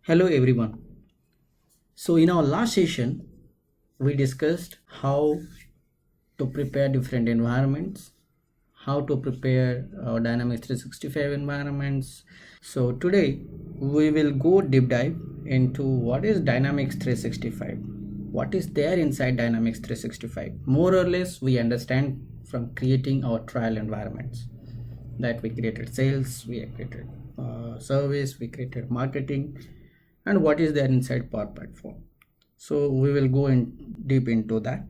Hello everyone. So in our last session, we discussed how to prepare different environments, how to prepare Dynamics 365 environments. So today we will go deep dive into what is Dynamics 365, what is there inside Dynamics 365. More or less, we understand from creating our trial environments that we created sales, we created service, we created marketing, and what is there inside Power Platform. So we will go in deep into that.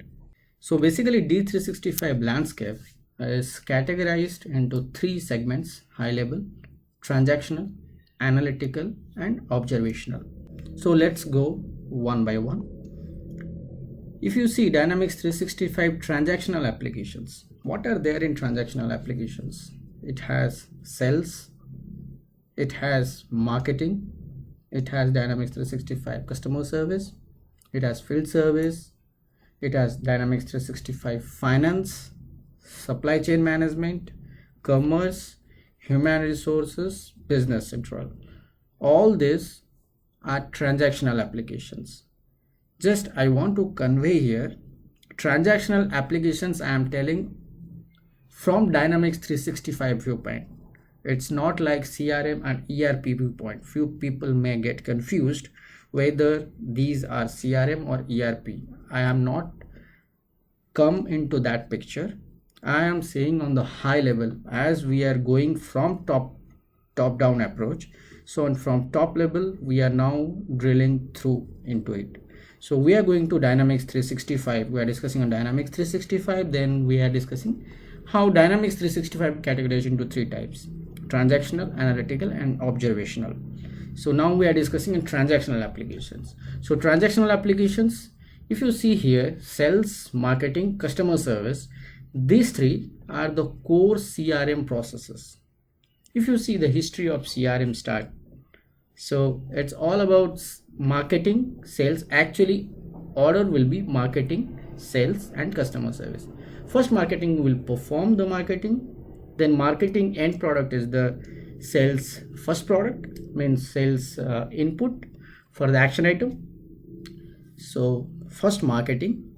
So basically D365 landscape is categorized into three segments: high level, transactional, analytical, and observational. So let's go one by one. If you see Dynamics 365 transactional applications, what are there in transactional applications? It has sales, it has marketing, it has Dynamics 365 customer service, it has field service, it has Dynamics 365 finance, supply chain management, commerce, human resources, business central. All these are transactional applications. Just I want to convey here, transactional applications I am telling from Dynamics 365 viewpoint. It's not like CRM and ERP viewpoint. Few people may get confused whether these are CRM or ERP. I am not come into that picture. I am saying on the high level, as we are going from top down approach. So from top level, we are now drilling through into it. So we are going to Dynamics 365. We are discussing on Dynamics 365. Then we are discussing how Dynamics 365 categorized into three types: transactional, analytical, and observational. So now we are discussing in transactional applications. So transactional applications, if you see here, sales, marketing, customer service, these three are the core CRM processes. If you see the history of CRM start, so it's all about marketing, sales. Actually, order will be marketing, sales, and customer service. First, marketing will perform the marketing. Then marketing end product is the sales first product, means sales input for the action item. So first marketing,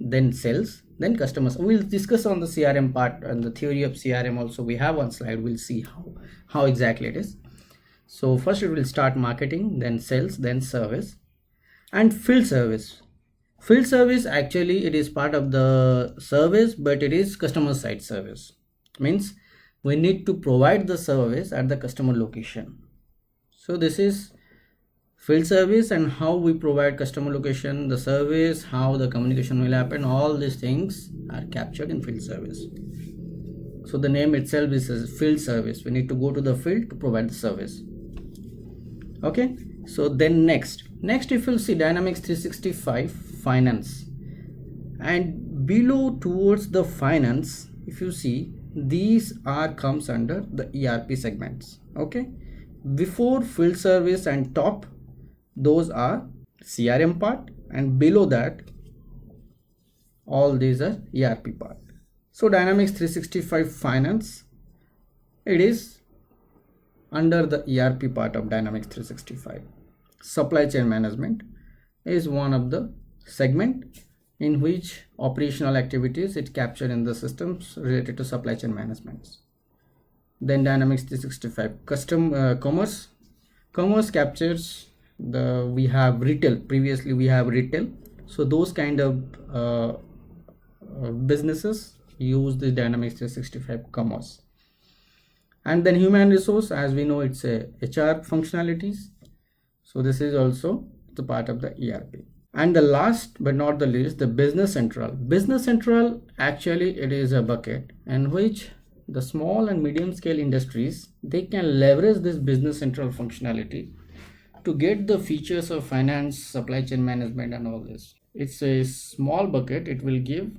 then sales, then customers. We'll discuss on the CRM part and the theory of CRM also. We have one slide. We'll see how exactly it is. So first it will start marketing, then sales, then service, and field service. Field service, actually it is part of the service, but it is customer side service. Means we need to provide the service at the customer location. So this is field service, and how we provide customer location, the service, how the communication will happen, all these things are captured in field service. So the name itself is field service. We need to go to the field to provide the service. Okay, so then next if you'll see Dynamics 365 finance, and below towards the finance, if you see, these are comes under the ERP segments. Okay, before field service and top, those are CRM part, and below that all these are ERP part. So Dynamics 365 finance, it is under the ERP part of Dynamics 365. Supply chain management is one of the segment in which operational activities it captured in the systems related to supply chain management. Then Dynamics 365 commerce captures we have retail. Previously we have retail, so those kind of businesses use the Dynamics 365 commerce. And then human resource, as we know, it's a HR functionalities. So this is also the part of the ERP. And the last but not the least, the business central. Business central, actually it is a bucket in which the small and medium scale industries, they can leverage this business central functionality to get the features of finance, supply chain management, and all this. It's a small bucket. It will give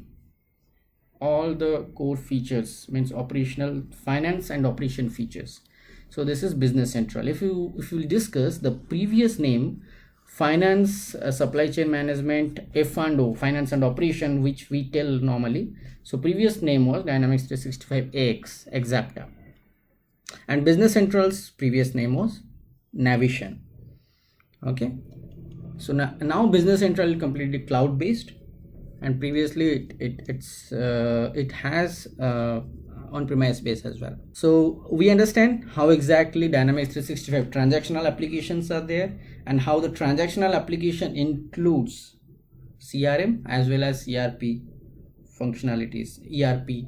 all the core features, means operational finance and operation features. So this is business central. If you discuss the previous name, finance, supply chain management, F&O, finance and operation, which we tell normally. So previous name was Dynamics 365 AX, Exapta, and business central's previous name was Navision. Okay, so now Business Central is completely cloud based, and previously it has on-premise base as well. So we understand how exactly Dynamics 365 transactional applications are there, and how the transactional application includes CRM as well as ERP functionalities, ERP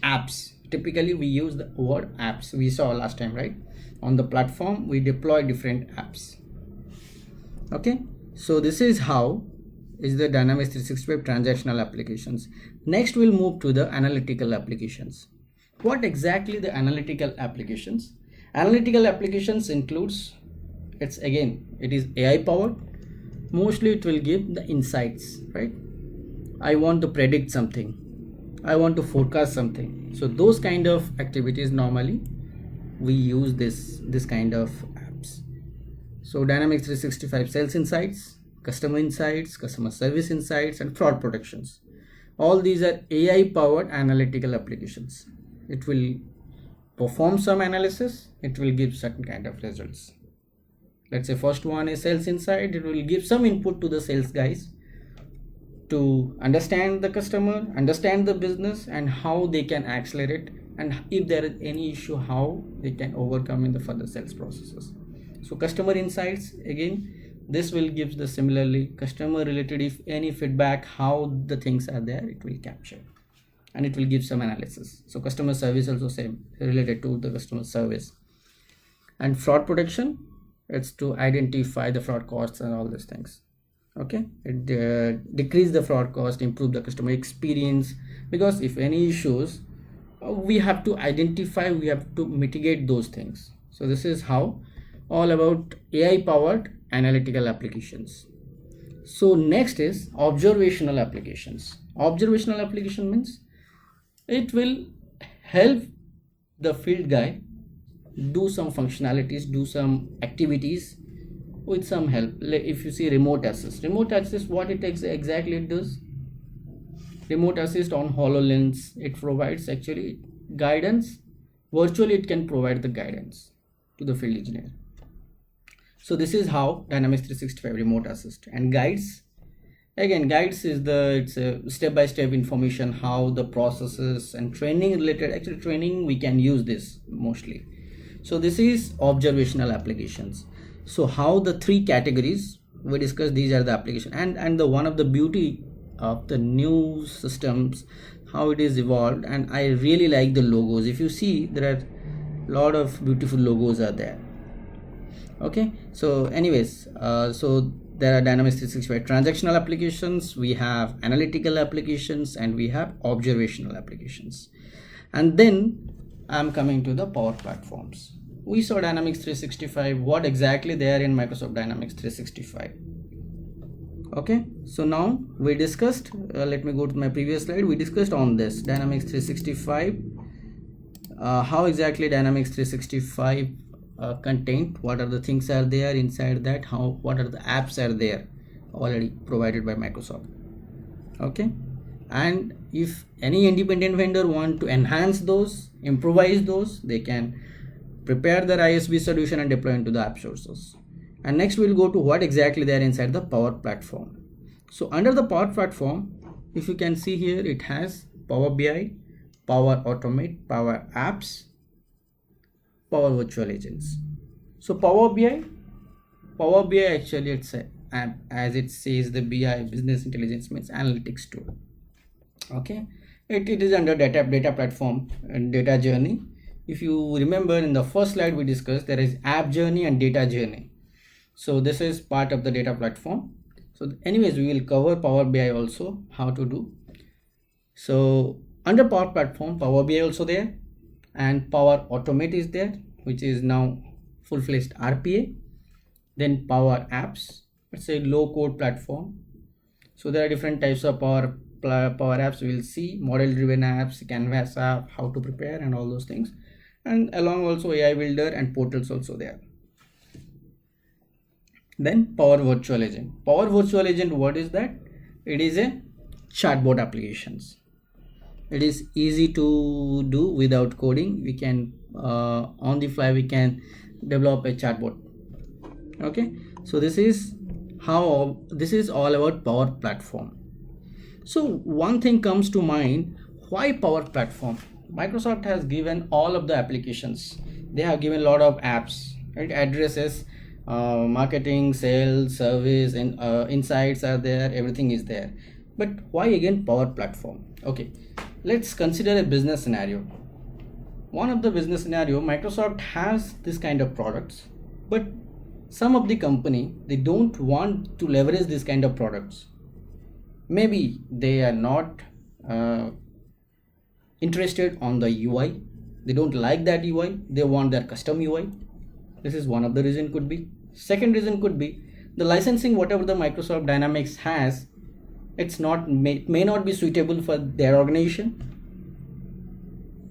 apps. Typically we use the word apps, we saw last time, right? On the platform we deploy different apps. Okay, so this is how is the Dynamics 365 transactional applications. Next we'll move to the analytical applications. What exactly the analytical applications? Analytical applications includes, it is AI powered. Mostly it will give the insights, right? I want to predict something, I want to forecast something. So those kind of activities normally we use this kind of apps. So Dynamics 365 sales insights, customer insights, customer service insights, and fraud protections. All these are AI powered analytical applications. It will perform some analysis, it will give certain kind of results. Let's say first one is sales insight. It will give some input to the sales guys to understand the customer, understand the business, and how they can accelerate, and if there is any issue, how they can overcome in the further sales processes. So customer insights, again, this will give the similarly customer related, if any feedback, how the things are there, it will capture, and it will give some analysis. So customer service also same, related to the customer service. And fraud protection, it's to identify the fraud costs and all these things. Okay, it decrease the fraud cost, improve the customer experience, because if any issues, we have to identify, we have to mitigate those things. So this is how all about AI powered analytical applications. So next is observational applications. Observational application means it will help the field guy do some functionalities, do some activities with some help. If you see remote assist, what it exactly it does, remote assist on HoloLens, it provides actually guidance. Virtually it can provide the guidance to the field engineer. So this is how Dynamics 365 remote assist. And guides, again, guides is it's a step-by-step information, how the processes and training related, actually training we can use this mostly. So this is observational applications. So how the three categories we discussed, these are the application, and the one of the beauty of the new systems, how it is evolved, and I really like the logos. If you see, there are a lot of beautiful logos are there. Okay, so anyways, so there are Dynamics 365 transactional applications, we have analytical applications, and we have observational applications. And then I'm coming to the Power Platforms. We saw Dynamics 365, what exactly they are in Microsoft Dynamics 365. Okay, so now we discussed, let me go to my previous slide. We discussed on this Dynamics 365, how exactly Dynamics 365 contained, what are the things are there inside that, what are the apps are there already provided by Microsoft. Okay, and if any independent vendor want to enhance those, improvise those, they can prepare their ISV solution and deploy into the app sources. And next we'll go to what exactly they are inside the Power Platform. So under the Power Platform, if you can see here, it has Power BI, Power Automate, Power Apps, Power Virtual Agents. So Power BI actually it's a, as it says, the BI, business intelligence, means analytics tool. Okay, it is under data platform and data journey. If you remember in the first slide we discussed, there is app journey and data journey. So this is part of the data platform. So anyways, we will cover Power BI also, how to do. So under Power Platform, Power BI also there, and Power Automate is there, which is now full-fledged RPA. Then Power Apps, it's a low-code platform. So there are different types of Power Apps. We will see model-driven apps, Canvas app, how to prepare, and all those things. And along also AI Builder and portals also there. Then Power Virtual Agent. Power Virtual Agent, what is that? It is a chatbot applications. It is easy to do without coding. We can on the fly we can develop a chatbot. Okay, So this is all about Power Platform. So one thing comes to mind, why Power Platform? Microsoft has given all of the applications. They have given a lot of apps, right? Addresses, marketing, sales, service, and insights are there. Everything is there. But why again Power Platform? Okay, let's consider a business scenario. One of the business scenario, Microsoft has this kind of products, but some of the company, they don't want to leverage this kind of products. Maybe they are not interested on the UI. They don't like that UI. They want their custom UI. This is one of the reason could be. Second reason could be the licensing, whatever the Microsoft Dynamics has, it's not may not be suitable for their organization.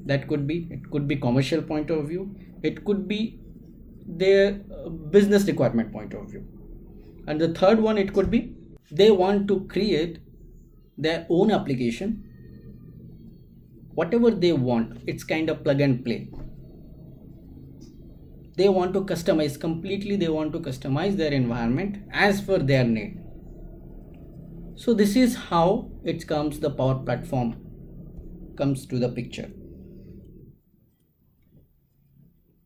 That could be, it could be commercial point of view, it could be their business requirement point of view. And the third one, it could be they want to create their own application, whatever they want. It's kind of plug and play. They want to customize completely, they want to customize their environment as per their need. So this is how it comes, the Power Platform comes to the picture.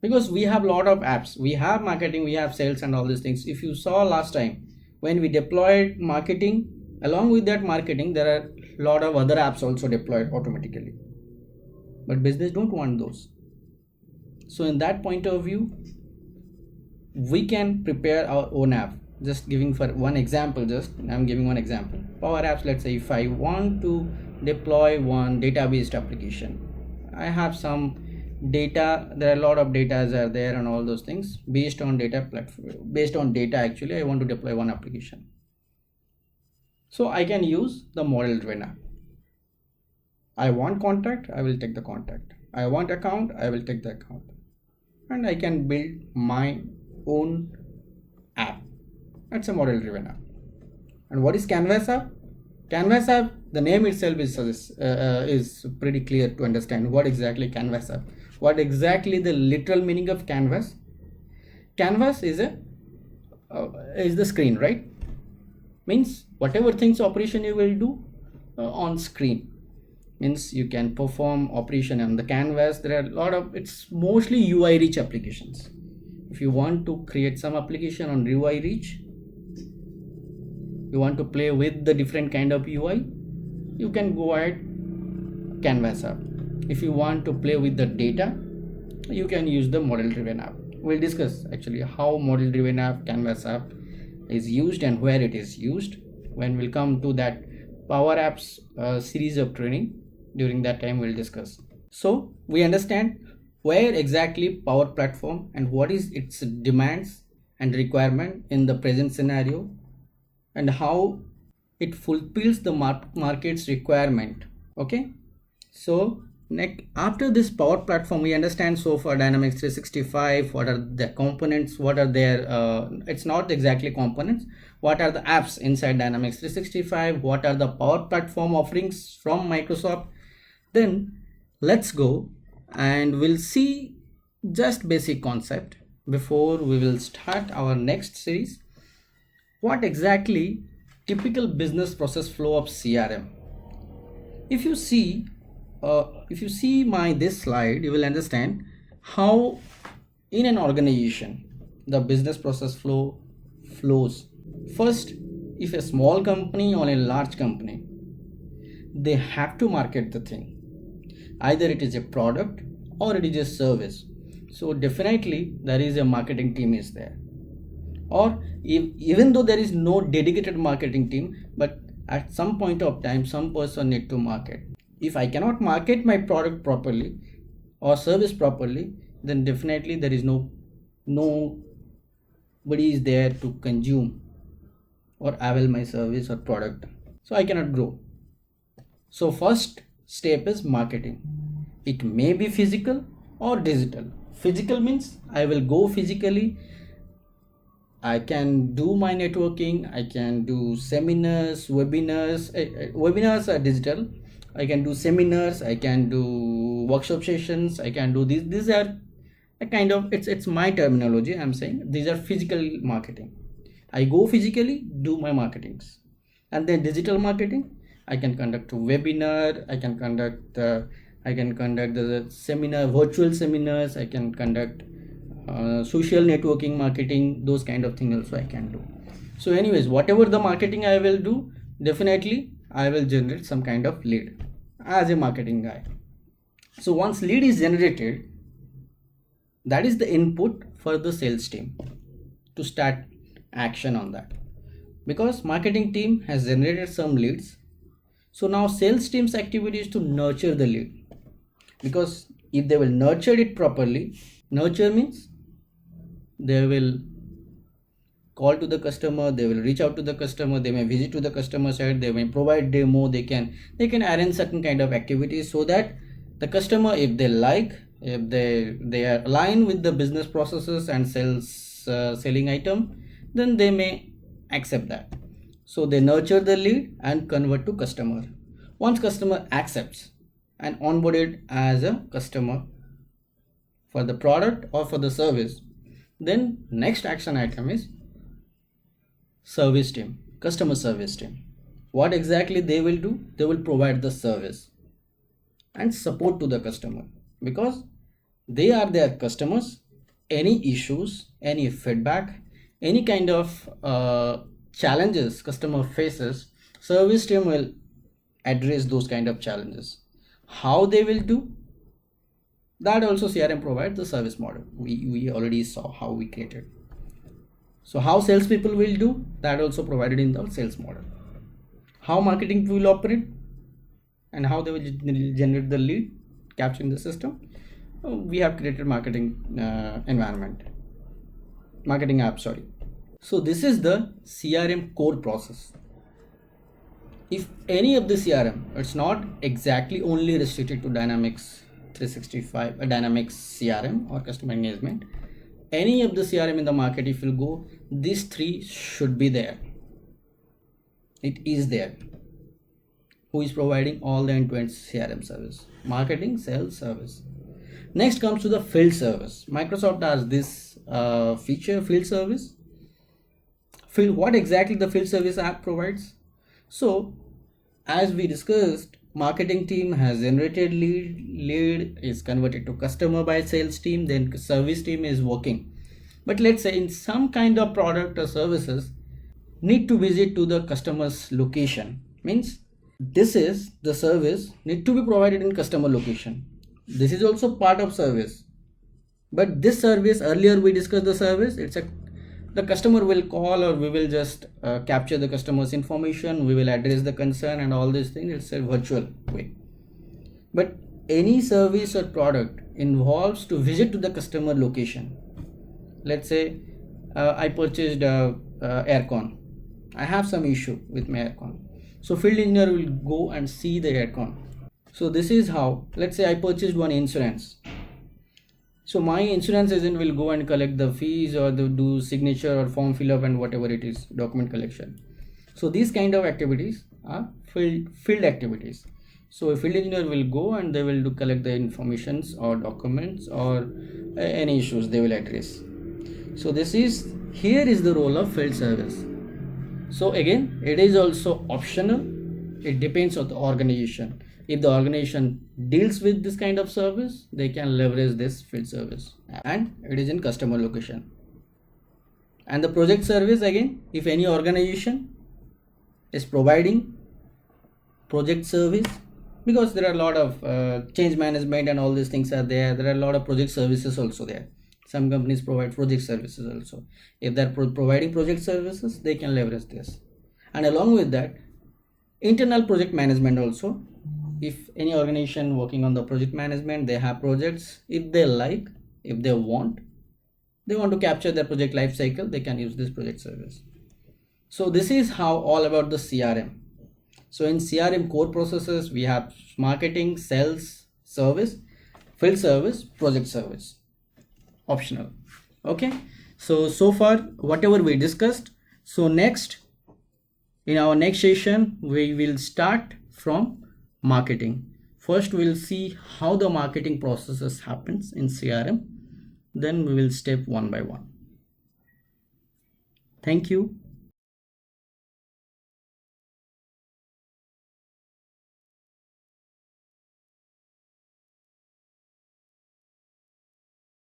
Because we have a lot of apps, we have marketing, we have sales and all these things. If you saw last time when we deployed marketing, along with that marketing there are a lot of other apps also deployed automatically, but business don't want those. So in that point of view, we can prepare our own app. Just giving for one example, I'm giving one example. Power Apps, let's say if I want to deploy one database application, I have some data, there are a lot of data are there and all those things. Based on data actually I want to deploy one application. So I can use the model driven app. I want contact, I will take the contact. I want account, I will take the account. And I can build my own app. That's a model driven app. And what is Canvas app? Canvas app, the name itself is pretty clear to understand what exactly Canvas app. What exactly the literal meaning of Canvas? Canvas is the screen, right? Means whatever things operation you will do on screen. Means you can perform operation on the canvas. There are a lot of, it's mostly UI rich applications. If you want to create some application on UI rich, you want to play with the different kind of UI, you can go ahead Canvas app. If you want to play with the data, you can use the model driven app. We'll discuss actually how model driven app, Canvas app is used and where it is used when we'll come to that Power Apps series of training. During that time we'll discuss. So we understand where exactly Power Platform and what is its demands and requirement in the present scenario, and how it fulfills the market's requirement. Okay, so next, after this Power Platform, we understand so far Dynamics 365, what are the components, what are their it's not exactly components, what are the apps inside Dynamics 365, what are the Power Platform offerings from Microsoft. Then let's go and we'll see just basic concept before we will start our next series. What exactly typical business process flow of CRM? If you see this slide, you will understand how in an organization the business process flows. First, if a small company or a large company, they have to market the thing. Either it is a product or it is a service. So definitely there is a marketing team is there. Or even though there is no dedicated marketing team, but at some point of time some person need to market. If I cannot market my product properly or service properly, then definitely there is nobody is there to consume or avail my service or product. So I cannot grow. So first step is marketing. It may be physical or digital. Physical means I will go physically, I can do my networking, I can do seminars, webinars. Webinars are digital. I can do seminars, I can do workshop sessions, I can do these are a kind of, it's my terminology, I'm saying these are physical marketing. I go physically, do my marketings. And then digital marketing, I can conduct a webinar, I can conduct the seminar, virtual seminars, I can conduct social networking marketing, those kind of things also I can do. So anyways, whatever the marketing I will do, definitely I will generate some kind of lead as a marketing guy. So once lead is generated, that is the input for the sales team to start action on that, because marketing team has generated some leads. So now sales team's activity is to nurture the lead, because if they will nurture it properly, nurture means they will call to the customer, they will reach out to the customer, they may visit to the customer side, they may provide demo, they can arrange certain kind of activities so that the customer, if they like, if they are aligned with the business processes and selling item, then they may accept that. So they nurture the lead and convert to customer. Once customer accepts and onboarded as a customer for the product or for the service, then next action item is service team, customer service team. What exactly they will do? They will provide the service and support to the customer, because they are their customers. Any issues, any feedback, any kind of challenges customer faces, service team will address those kind of challenges. How they will do that also, CRM provides the service model. We already saw how we created. So how salespeople will do that also provided in the sales model. How marketing will operate and how they will generate the lead, capturing the system. We have created marketing marketing app, sorry. So this is the CRM core process. If any of the CRM, it's not exactly only restricted to Dynamics 365, Dynamics CRM or customer engagement. Any of the CRM in the market, if you go, these three should be there. It is there. Who is providing all the end-to-end CRM service? Marketing, sales, service. Next comes to the field service. Microsoft has this feature, field service. What exactly the field service app provides? So as we discussed, marketing team has generated lead is converted to customer by sales team, then service team is working. But let's say in some kind of product or services need to visit to the customer's location, means this is the service need to be provided in customer location. This is also part of service. But this service, earlier we discussed the service, the customer will call, or we will just capture the customer's information, we will address the concern and all these things. It's a virtual way. But any service or product involves to visit to the customer location. Let's say I purchased aircon. I have some issue with my aircon. So field engineer will go and see the aircon. So this is how, let's say I purchased one insurance. So my insurance agent will go and collect the fees, or do signature or form fill up and whatever it is, document collection. So these kind of activities are field activities. So a field engineer will go and they will collect the informations or documents or any issues they will address. So here is the role of field service. So again, it is also optional. It depends on the organization. If the organization deals with this kind of service, they can leverage this field service, and it is in customer location. And the project service, again, if any organization is providing project service, because there are a lot of change management and all these things are there are a lot of project services also there. Some companies provide project services also. If they're providing project services, they can leverage this. And along with that, internal project management also. If any organization working on the project management, they have projects, if they like, if they want to capture their project life cycle, they can use this project service. So this is how all about the CRM. So in CRM core processes, we have marketing, sales, service, field service, project service, optional. Okay, so far whatever we discussed. So next, in our next session, we will start from marketing. First we'll see how the marketing processes happens in CRM, then we will step one by one. Thank you.